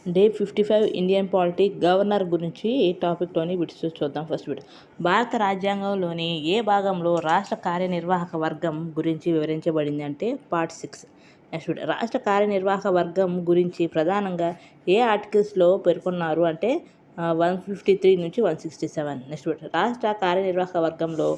Day 55 Indian polity governor గురించి ఈ టాపిక్లోని bits చూద్దాం. ఫస్ట్ బిట్, భారత రాజ్యాంగంలోని ఏ భాగంలో రాష్ట్ర కార్యనిర్వాహక వర్గం గురించి వివరించబడింది అంటే పార్ట్ 6. నెక్స్ట్ బిట్, రాష్ట్ర కార్యనిర్వాహక వర్గం గురించి ప్రధానంగా ఏ ఆర్టికల్స్లో పేర్కొన్నారు అంటే 153 నుంచి 167. నెక్స్ట్ బిట్, రాష్ట్ర కార్యనిర్వాహక వర్గంలో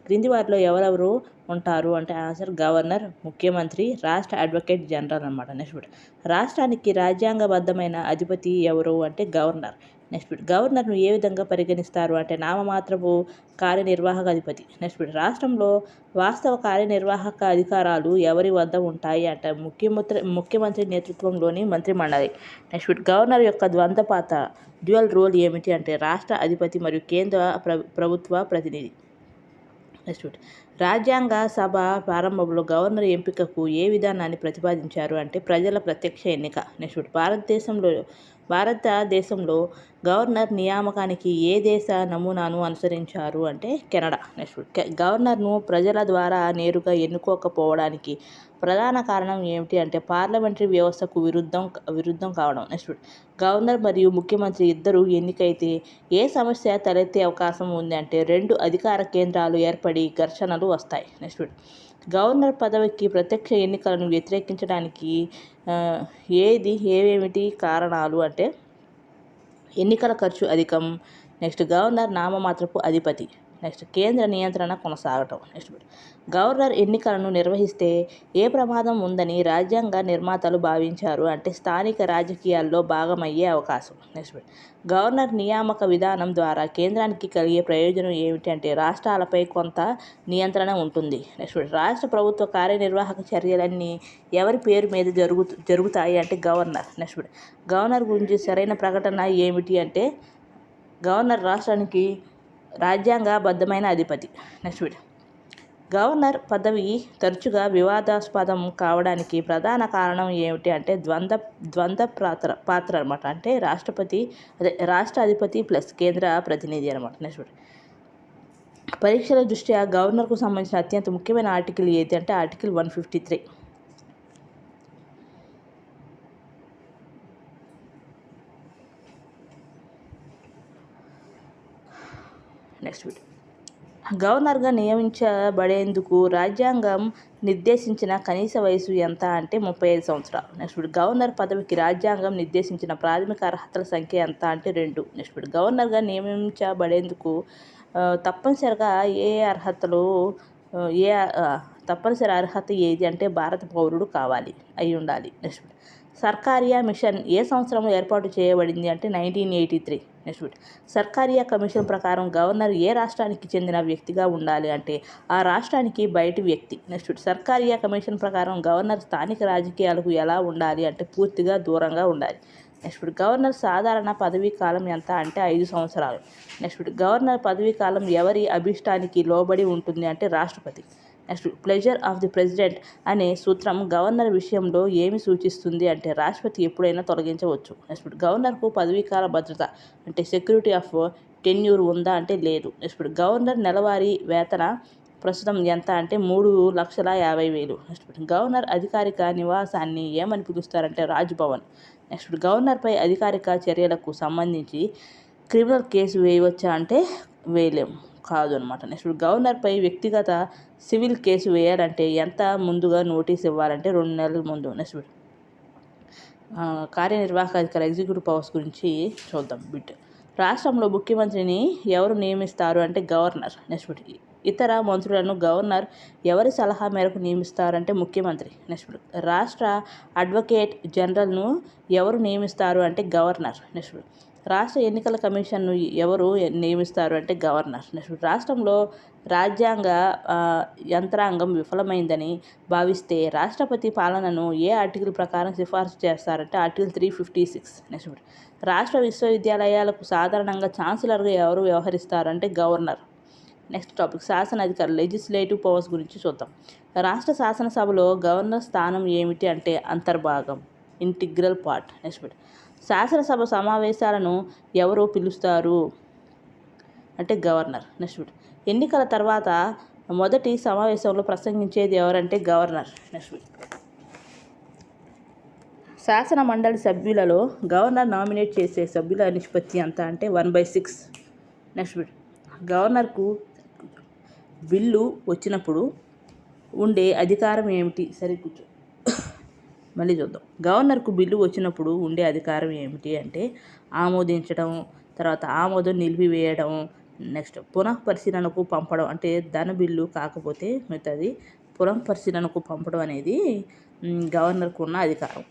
క్రింది వారిలో ఎవరెవరు ఉంటారు అంటే ఆన్సర్ గవర్నర్, ముఖ్యమంత్రి, రాష్ట్ర అడ్వకేట్ జనరల్ అనమాట. నెక్స్ట్ బిట్, రాష్ట్రానికి రాజ్యాంగబద్ధమైన అధిపతి ఎవరు అంటే గవర్నర్. నెక్స్ట్ బిట్, గవర్నర్ను ఏ విధంగా పరిగణిస్తారు అంటే నామమాత్రపు కార్యనిర్వాహక అధిపతి. నెక్స్ట్ బిట్, రాష్ట్రంలో వాస్తవ కార్యనిర్వాహక అధికారాలు ఎవరి వద్ద ఉంటాయి అంటే ముఖ్యమంత్రి నేతృత్వంలోని మంత్రిమండలి. నెక్స్ట్ బిట్, గవర్నర్ యొక్క ద్వంద్వ పాత్ర డ్యూయల్ రోల్ ఏమిటి అంటే రాష్ట్ర అధిపతి మరియు కేంద్ర ప్రభుత్వ ప్రతినిధి. నెక్స్ట్ బిట్, రాజ్యాంగ సభ ప్రారంభంలో గవర్నర్ ఎంపికకు ఏ విధానాన్ని ప్రతిపాదించారు అంటే ప్రజల ప్రత్యక్ష ఎన్నిక. నెక్స్ట్ బిట్, భారతదేశంలో గవర్నర్ నియామకానికి ఏ దేశ నమూనాను అనుసరించారు అంటే కెనడా. నెక్స్ట్ బిట్, గవర్నర్ను ప్రజల ద్వారా నేరుగా ఎన్నుకోకపోవడానికి ప్రధాన కారణం ఏమిటి అంటే పార్లమెంటరీ వ్యవస్థకు విరుద్ధం కావడం. నెక్స్ట్ బిట్, గవర్నర్ మరియు ముఖ్యమంత్రి ఇద్దరు ఎన్నికైతే ఏ సమస్య తలెత్తే అవకాశం ఉంది అంటే రెండు అధికార కేంద్రాలు ఏర్పడి ఘర్షణలు వస్తాయి. నెక్స్ట్ బిట్, గవర్నర్ పదవికి ప్రత్యక్ష ఎన్నికలను వ్యతిరేకించడానికి ఏవేమిటి కారణాలు అంటే ఎన్నికల ఖర్చు అధికం. నెక్స్ట్, గవర్నర్ నామమాత్రపు అధిపతి. నెక్స్ట్, కేంద్ర నియంత్రణ కొనసాగటం. నెక్స్ట్ బిట్, గవర్నర్ ఎన్నికలను నిర్వహిస్తే ఏ ప్రమాదం ఉందని రాజ్యాంగ నిర్మాతలు భావించారు అంటే స్థానిక రాజకీయాల్లో భాగమయ్యే అవకాశం. నెక్స్ట్ బిట్, గవర్నర్ నియామక విధానం ద్వారా కేంద్రానికి కలిగే ప్రయోజనం ఏమిటి అంటే రాష్ట్రాలపై కొంత నియంత్రణ ఉంటుంది. నెక్స్ట్ బిట్, రాష్ట్ర ప్రభుత్వ కార్యనిర్వాహక చర్యలన్నీ ఎవరి పేరు మీద జరుగుతాయి అంటే గవర్నర్. నెక్స్ట్ బిట్, గవర్నర్ గురించి సరైన ప్రకటన ఏమిటి అంటే గవర్నర్ రాష్ట్రానికి రాజ్యాంగబద్ధమైన అధిపతి. నెక్స్ట్ బిట్, గవర్నర్ పదవి తరచుగా వివాదాస్పదం కావడానికి ప్రధాన కారణం ఏమిటి అంటే ద్వంద్వ పాత్ర అనమాట. అంటే రాష్ట్ర అధిపతి ప్లస్ కేంద్ర ప్రతినిధి అనమాట. నెక్స్ట్ బిట్, పరీక్షల దృష్ట్యా గవర్నర్కు సంబంధించిన అత్యంత ముఖ్యమైన ఆర్టికల్ ఏది అంటే ఆర్టికల్ 153. నెక్స్ట్ బిట్, గవర్నర్గా నియమించబడేందుకు రాజ్యాంగం నిర్దేశించిన కనీస వయసు ఎంత అంటే 35 సంవత్సరాలు. నెక్స్ట్ బిట్, గవర్నర్ పదవికి రాజ్యాంగం నిర్దేశించిన ప్రాథమిక అర్హతల సంఖ్య ఎంత అంటే 2. నెక్స్ట్ బిట్, గవర్నర్గా నియమించబడేందుకు తప్పనిసరిగా తప్పనిసరి అర్హత ఏది అంటే భారత పౌరుడు అయి ఉండాలి. నెక్స్ట్ బిట్, సర్కారియా మిషన్ ఏ సంవత్సరంలో ఏర్పాటు చేయబడింది అంటే 1983. నెక్స్ట్ బిట్, సర్కారియా కమిషన్ ప్రకారం గవర్నర్ ఏ రాష్ట్రానికి చెందిన వ్యక్తిగా ఉండాలి అంటే ఆ రాష్ట్రానికి బయటి వ్యక్తి. నెక్స్ట్ బిట్, సర్కారియా కమిషన్ ప్రకారం గవర్నర్ స్థానిక రాజకీయాలకు ఎలా ఉండాలి అంటే పూర్తిగా దూరంగా ఉండాలి. నెక్స్ట్ బిట్, గవర్నర్ సాధారణ పదవీ కాలం ఎంత అంటే 5 సంవత్సరాలు. నెక్స్ట్ బిట్, గవర్నర్ పదవీ కాలం ఎవరి అభిష్టానికి లోబడి ఉంటుంది అంటే రాష్ట్రపతి. Next, pleasure of the president అనే సూత్రం గవర్నర్ విషయంలో ఏమి సూచిస్తుంది అంటే రాష్ట్రపతి ఎప్పుడైనా తొలగించవచ్చు. నెక్స్ట్, గవర్నర్కు పదవీకాల భద్రత అంటే సెక్యూరిటీ ఆఫ్ టెన్యూర్ ఉందా అంటే లేదు. నెక్స్ట్, గవర్నర్ నెలవారీ వేతన ప్రస్తుతం ఎంత అంటే 3,50,000. నెక్స్ట్, గవర్నర్ అధికారిక నివాసాన్ని ఏమని పిలుస్తారంటే రాజ్భవన్. నెక్స్ట్, గవర్నర్పై అధికారిక చర్యలకు సంబంధించి క్రిమినల్ కేసు వేయవచ్చా అంటే వేయలేము, కాదు అనమాట. నెక్స్ట్, గవర్నర్పై వ్యక్తిగత సివిల్ కేసు వేయాలంటే ఎంత ముందుగా నోటీస్ ఇవ్వాలంటే 2 నెలల ముందు. నెక్స్ట్, కార్యనిర్వాహక అధికార ఎగ్జిక్యూటివ్ పవర్స్ గురించి చూద్దాం. బిట్, రాష్ట్రంలో ముఖ్యమంత్రిని ఎవరు నియమిస్తారు అంటే గవర్నర్. నెక్స్ట్, ఇతర మంత్రులను గవర్నర్ ఎవరి సలహా మేరకు నియమిస్తారంటే ముఖ్యమంత్రి. నెక్స్ట్, రాష్ట్ర అడ్వకేట్ జనరల్ను ఎవరు నియమిస్తారు అంటే గవర్నర్. నెక్స్ట్, రాష్ట్ర ఎన్నికల కమిషన్ను ఎవరు నియమిస్తారు అంటే గవర్నర్. నెక్స్ట్, రాష్ట్రంలో రాజ్యాంగ యంత్రాంగం విఫలమైందని భావిస్తే రాష్ట్రపతి పాలనను ఏ ఆర్టికల్ ప్రకారం సిఫార్సు చేస్తారంటే ఆర్టికల్ 356. నెక్స్ట్, రాష్ట్ర విశ్వవిద్యాలయాలకు సాధారణంగా ఛాన్సలర్గా ఎవరు వ్యవహరిస్తారంటే గవర్నర్. నెక్స్ట్ టాపిక్, శాసనాధికారులు లెజిస్లేటివ్ పవర్స్ గురించి చూద్దాం. రాష్ట్ర శాసనసభలో గవర్నర్ స్థానం ఏమిటి అంటే అంతర్భాగం, ఇంటిగ్రల్ పార్ట్. నెక్స్ట్, శాసనసభ సమావేశాలను ఎవరు పిలుస్తారు అంటే గవర్నర్. నెక్స్ట్, ఎన్నికల తర్వాత మొదటి సమావేశంలో ప్రసంగించేది ఎవరంటే గవర్నర్. నెక్స్ట్, శాసన మండలి సభ్యులలో గవర్నర్ నామినేట్ చేసే సభ్యుల నిష్పత్తి ఎంత అంటే 1/6. నెక్స్ట్ గవర్నర్కు బిల్లు వచ్చినప్పుడు ఉండే అధికారం ఏమిటి? సరే కూర్చో. మళ్ళీ చూద్దాం. గవర్నర్కు బిల్లు వచ్చినప్పుడు ఉండే అధికారం ఏమిటి అంటే ఆమోదించడం, తర్వాత ఆమోదం నిలిపివేయడం, నెక్స్ట్ పునఃపరిశీలనకు పంపడం. అంటే ధన బిల్లు కాకపోతే మిగతాది పునఃపరిశీలనకు పంపడం అనేది గవర్నర్కు ఉన్న అధికారం.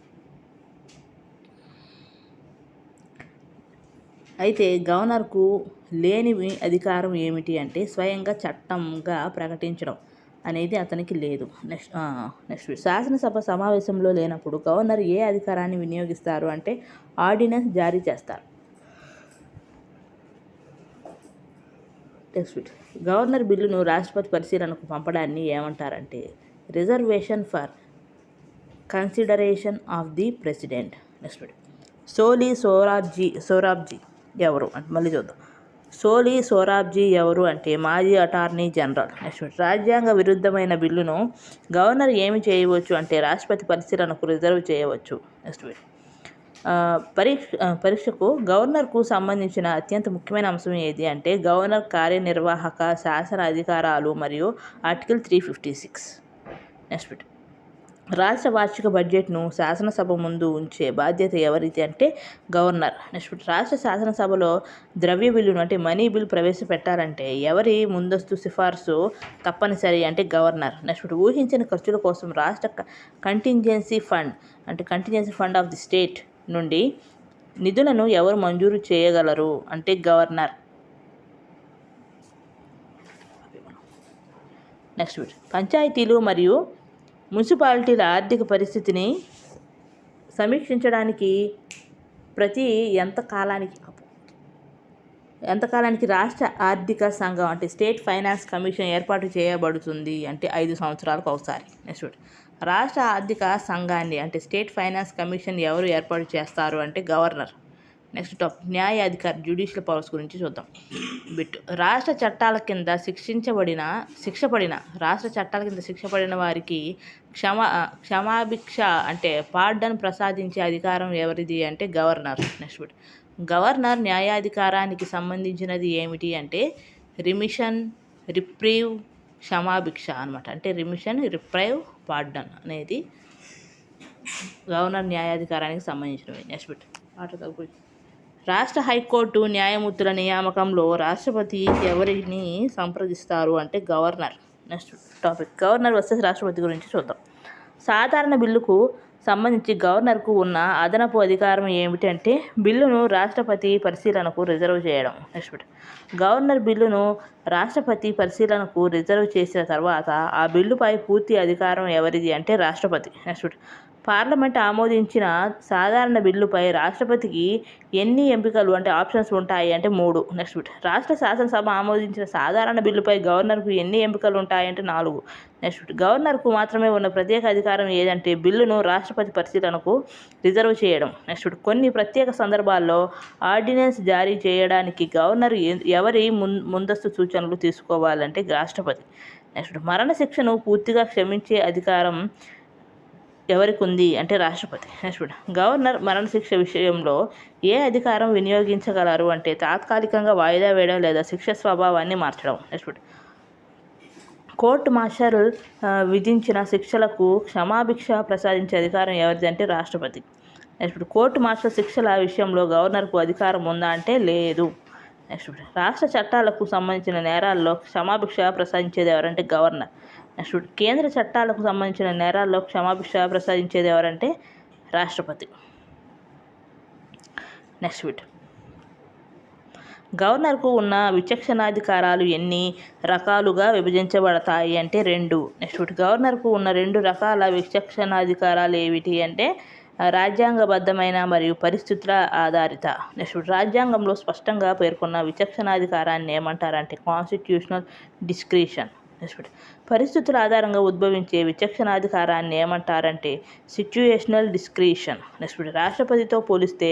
అయితే గవర్నర్కు లేని అధికారం ఏమిటి అంటే స్వయంగా చట్టంగా ప్రకటించడం అనేది అతనికి లేదు. నెక్స్ట్ శాసనసభ సమావేశంలో లేనప్పుడు గవర్నర్ ఏ అధికారాన్ని వినియోగిస్తారు అంటే ఆర్డినెన్స్ జారీ చేస్తారు. నెక్స్ట్ గవర్నర్ బిల్లును రాష్ట్రపతి పరిశీలనకు పంపడాన్ని ఏమంటారంటే reservation for consideration of the president. Next Sorabjee ఎవరు అంటే మళ్ళీ చూద్దాం. సోరాబ్జీ ఎవరు అంటే మాజీ అటార్నీ జనరల్. నెక్స్ట్ రాజ్యాంగ విరుద్ధమైన బిల్లును గవర్నర్ ఏమి చేయవచ్చు అంటే రాష్ట్రపతి పరిశీలనకు రిజర్వ్ చేయవచ్చు. నెక్స్ట్ పరీక్షకు గవర్నర్కు సంబంధించిన అత్యంత ముఖ్యమైన అంశం ఏది అంటే గవర్నర్ కార్యనిర్వాహక శాసన అధికారాలు మరియు ఆర్టికల్ 356. నెక్స్ట్ రాష్ట్ర వార్షిక బడ్జెట్ను శాసనసభ ముందు ఉంచే బాధ్యత ఎవరిది అంటే గవర్నర్. నెక్స్ట్ రాష్ట్ర శాసనసభలో ద్రవ్య బిల్లును అంటే మనీ బిల్ ప్రవేశపెట్టాలంటే ఎవరి ముందస్తు సిఫార్సు తప్పనిసరి అంటే గవర్నర్. నెక్స్ట్ ఊహించిన ఖర్చుల కోసం రాష్ట్ర contingency fund of the state నుండి నిధులను ఎవరు మంజూరు చేయగలరు అంటే గవర్నర్. నెక్స్ట్ పంచాయతీలు మరియు మున్సిపాలిటీల ఆర్థిక పరిస్థితిని సమీక్షించడానికి ప్రతి ఎంతకాలానికి రాష్ట్ర ఆర్థిక సంఘం అంటే స్టేట్ ఫైనాన్స్ కమిషన్ ఏర్పాటు చేయబడుతుంది అంటే 5 సంవత్సరాలకు ఒకసారి. నెక్స్ట్ రాష్ట్ర ఆర్థిక సంఘాన్ని అంటే స్టేట్ ఫైనాన్స్ కమిషన్ ఎవరు ఏర్పాటు చేస్తారు అంటే గవర్నర్. నెక్స్ట్ టాపిక్ న్యాయాధికారి జ్యుడిషియల్ పవర్స్ గురించి చూద్దాం. రాష్ట్ర చట్టాల కింద శిక్షపడిన వారికి క్షమాభిక్ష అంటే పార్డన్ ప్రసాదించే అధికారం ఎవరిది అంటే గవర్నర్. నెక్స్ట్ గవర్నర్ న్యాయాధికారానికి సంబంధించినది ఏమిటి అంటే రిమిషన్, రిప్రీవ్, క్షమాభిక్ష అనమాట. అంటే రిమిషన్, రిప్రైవ్, పార్డన్ అనేది గవర్నర్ న్యాయాధికారానికి సంబంధించినవి. నెక్స్ట్ రాష్ట్ర హైకోర్టు న్యాయమూర్తుల నియామకంలో రాష్ట్రపతి ఎవరిని సంప్రదిస్తారు అంటే governor. Next topic governor versus రాష్ట్రపతి గురించి చూద్దాం. సాధారణ బిల్లుకు సంబంధించి గవర్నర్కు ఉన్న అదనపు అధికారం ఏమిటి అంటే బిల్లును రాష్ట్రపతి పరిశీలనకు రిజర్వ్ చేయడం. నెక్స్ట్ గవర్నర్ బిల్లును రాష్ట్రపతి పరిశీలనకు రిజర్వ్ చేసిన తర్వాత ఆ బిల్లుపై పూర్తి అధికారం ఎవరిది అంటే రాష్ట్రపతి. నెక్స్ట్ పార్లమెంట్ ఆమోదించిన సాధారణ బిల్లుపై రాష్ట్రపతికి ఎన్ని ఎంపికలు అంటే ఆప్షన్స్ ఉంటాయి అంటే 3. నెక్స్ట్ రాష్ట్ర శాసనసభ ఆమోదించిన సాధారణ బిల్లుపై గవర్నర్కు ఎన్ని ఎంపికలు ఉంటాయంటే 4. నెక్స్ట్ గవర్నర్కు మాత్రమే ఉన్న ప్రత్యేక అధికారం ఏదంటే బిల్లును రాష్ట్రపతి పరిశీలనకు రిజర్వ్ చేయడం. నెక్స్ట్ కొన్ని ప్రత్యేక సందర్భాల్లో ఆర్డినెన్స్ జారీ చేయడానికి గవర్నర్ ఎవరి ముందస్తు సూచనలు తీసుకోవాలంటే రాష్ట్రపతి. నెక్స్ట్ మరణశిక్షను పూర్తిగా క్షమించే అధికారం ఎవరికి ఉంది అంటే రాష్ట్రపతి. నెక్స్ట్ గవర్నర్ మరణశిక్ష విషయంలో ఏ అధికారం వినియోగించగలరు అంటే తాత్కాలికంగా వాయిదా వేయడం లేదా శిక్ష స్వభావాన్ని మార్చడం. నెక్స్ట్ కోర్టు మార్షల్ విధించిన శిక్షలకు క్షమాభిక్ష ప్రసాదించే అధికారం ఎవరిది అంటే రాష్ట్రపతి. నెక్స్ట్ కోర్టు మార్షల్ శిక్షల విషయంలో గవర్నర్కు అధికారం ఉందా అంటే లేదు. నెక్స్ట్ రాష్ట్ర చట్టాలకు సంబంధించిన నేరాల్లో క్షమాభిక్ష ప్రసాదించేది ఎవరంటే గవర్నర్. నెక్స్ట్ కేంద్ర చట్టాలకు సంబంధించిన నేరాల్లో క్షమాభిక్ష ప్రసాదించేది ఎవరంటే రాష్ట్రపతి. నెక్స్ట్ గవర్నర్కు ఉన్న విచక్షణాధికారాలు ఎన్ని రకాలుగా విభజించబడతాయి అంటే 2. నెక్స్ట్ గవర్నర్కు ఉన్న 2 రకాల విచక్షణాధికారాలు ఏమిటి అంటే రాజ్యాంగబద్ధమైన మరియు పరిస్థితుల ఆధారిత. నెక్స్ట్ రాజ్యాంగంలో స్పష్టంగా పేర్కొన్న విచక్షణాధికారాన్ని ఏమంటారంటే కాన్స్టిట్యూషనల్ డిస్క్రిషన్. నెక్స్ట్ పరిస్థితుల ఆధారంగా ఉద్భవించే విచక్షణాధికారాన్ని ఏమంటారంటే సిచ్యుయేషనల్ డిస్క్రిషన్. నెక్స్ట్ రాష్ట్రపతితో పోలిస్తే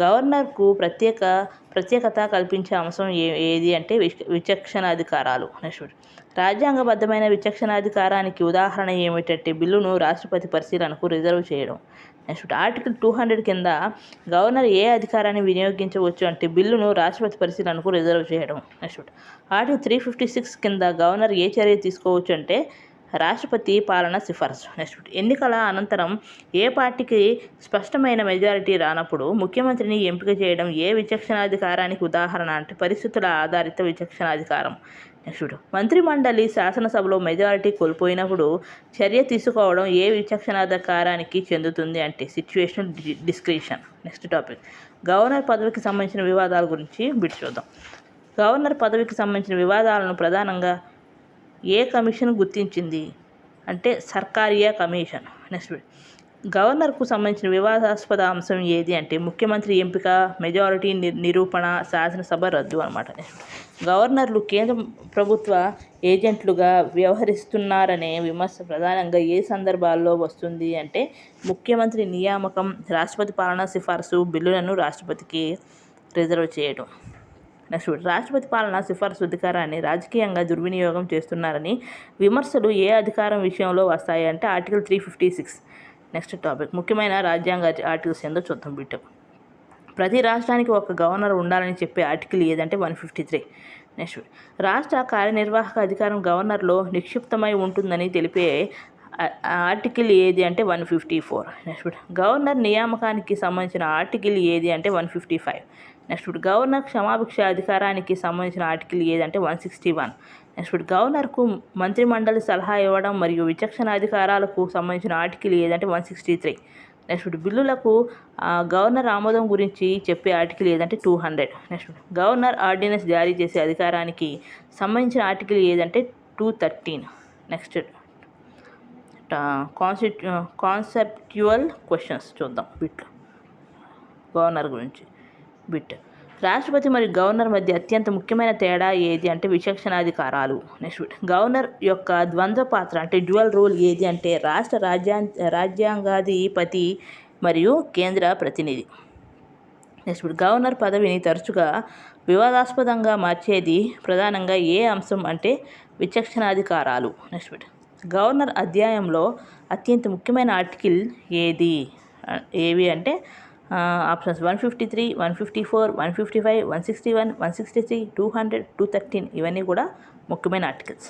గవర్నర్కు ప్రత్యేకత కల్పించే అంశం ఏది అంటే విచక్షణాధికారాలు. నెక్స్ట్ రాజ్యాంగబద్ధమైన విచక్షణాధికారానికి ఉదాహరణ ఏమిటంటే బిల్లును రాష్ట్రపతి పరిశీలనకు రిజర్వ్ చేయడం. నెక్స్ట్ ఆర్టికల్ 200 కింద గవర్నర్ ఏ అధికారాన్ని వినియోగించవచ్చు అంటే బిల్లును రాష్ట్రపతి పరిశీలనకు రిజర్వ్ చేయడం. నెక్స్ట్ ఆర్టికల్ 356 కింద గవర్నర్ ఏ చర్య తీసుకోవచ్చు అంటే రాష్ట్రపతి పాలన సిఫార్సు. నెక్స్ట్ ఎన్నికల అనంతరం ఏ పార్టీకి స్పష్టమైన మెజారిటీ రానప్పుడు ముఖ్యమంత్రిని ఎంపిక చేయడం ఏ విచక్షణాధికారానికి ఉదాహరణ అంటే పరిస్థితుల ఆధారిత విచక్షణాధికారం. నెక్స్ట్ మంత్రిమండలి శాసనసభలో మెజారిటీ కోల్పోయినప్పుడు చర్య తీసుకోవడం ఏ విచక్షణాధికారానికి చెందుతుంది అంటే situational discretion. Next topic governor పదవికి సంబంధించిన వివాదాల గురించి బిట్ చూద్దాం. గవర్నర్ పదవికి సంబంధించిన వివాదాలను ప్రధానంగా ఏ కమిషన్ గుర్తించింది అంటే సర్కారియా కమిషన్. నెక్స్ట్ గవర్నర్కు సంబంధించిన వివాదాస్పద అంశం ఏది అంటే ముఖ్యమంత్రి ఎంపిక, మెజారిటీ నిరూపణ, శాసనసభ రద్దు అనమాట. గవర్నర్లు కేంద్ర ప్రభుత్వ ఏజెంట్లుగా వ్యవహరిస్తున్నారనే విమర్శ ప్రధానంగా ఏ సందర్భాల్లో వస్తుంది అంటే ముఖ్యమంత్రి నియామకం, రాష్ట్రపతి పాలనా సిఫార్సు, బిల్లులను రాష్ట్రపతికి రిజర్వ్ చేయడం. నెక్స్ట్ రాష్ట్రపతి పాలనా సిఫార్సు అధికారాన్ని రాజకీయంగా దుర్వినియోగం చేస్తున్నారని విమర్శలు ఏ అధికారం విషయంలో వస్తాయి అంటే ఆర్టికల్ 356. నెక్స్ట్ టాపిక్ ముఖ్యమైన రాజ్యాంగ ఆర్టికల్స్ ఏందో చూద్దాం బిట్. ప్రతి రాష్ట్రానికి ఒక గవర్నర్ ఉండాలని చెప్పే ఆర్టికల్ ఏదంటే 153. నెక్స్ట్ రాష్ట్ర కార్యనిర్వాహక అధికారం గవర్నర్లో నిక్షిప్తమై ఉంటుందని తెలిపే ఆర్టికల్ ఏది అంటే 154. నెక్స్ట్ గవర్నర్ నియామకానికి సంబంధించిన ఆర్టికల్ ఏది అంటే 155. నెక్స్ట్ గవర్నర్ క్షమాభిక్ష అధికారానికి సంబంధించిన ఆర్టికల్ ఏదంటే 161. నెక్స్ట్ గవర్నర్కు మంత్రిమండలి సలహా ఇవ్వడం మరియు విచక్షణాధికారాలకు సంబంధించిన ఆర్టికల్ ఏదంటే 163. నెక్స్ట్ బిల్లులకు గవర్నర్ ఆమోదం గురించి చెప్పే ఆర్టికల్ ఏదంటే 200. నెక్స్ట్ గవర్నర్ ఆర్డినెన్స్ జారీ చేసే అధికారానికి సంబంధించిన ఆర్టికల్ ఏదంటే 213. నెక్స్ట్ కాన్సెప్చువల్ క్వశ్చన్స్ చూద్దాం బిట్ గవర్నర్ గురించి బిట్. రాష్ట్రపతి మరియు గవర్నర్ మధ్య అత్యంత ముఖ్యమైన తేడా ఏది అంటే విచక్షణాధికారాలు. నెక్స్ట్ గవర్నర్ యొక్క ద్వంద్వ పాత్ర అంటే డ్యువల్ రోల్ ఏది అంటే రాష్ట్ర రాజ్యాంగాధిపతి మరియు కేంద్ర ప్రతినిధి. నెక్స్ట్ గవర్నర్ పదవిని తరచుగా వివాదాస్పదంగా మార్చేది ప్రధానంగా ఏ అంశం అంటే విచక్షణాధికారాలు. నెక్స్ట్ గవర్నర్ అధ్యాయంలో అత్యంత ముఖ్యమైన ఆర్టికల్ ఏవి అంటే ఆప్షన్స్ 153, 154, 155, 161, 163, 200, 213 ఇవన్నీ కూడా ముఖ్యమైన ఆర్టికల్స్.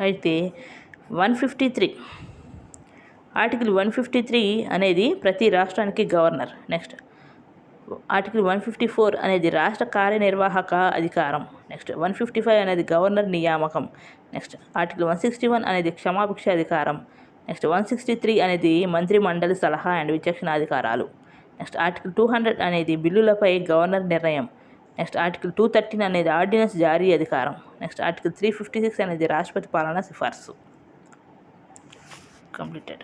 అయితే 153 ఆర్టికల్ 153 అనేది ప్రతి రాష్ట్రానికి గవర్నర్. నెక్స్ట్ ఆర్టికల్ 154 అనేది రాష్ట్ర కార్యనిర్వాహక అధికారం. నెక్స్ట్ 155 అనేది గవర్నర్ నియామకం. నెక్స్ట్ ఆర్టికల్ 161 అనేది క్షమాభిక్ష అధికారం. నెక్స్ట్ 163 అనేది మంత్రి మండలి సలహా అండ్ విచక్షణాధికారాలు. నెక్స్ట్ ఆర్టికల్ 200 అనేది బిల్లులపై గవర్నర్ నిర్ణయం. నెక్స్ట్ ఆర్టికల్ 213 అనేది ఆర్డినెన్స్ జారీ అధికారం. నెక్స్ట్ ఆర్టికల్ 356 అనేది రాష్ట్రపతి పాలనా సిఫార్సు. కంప్లీటెడ్.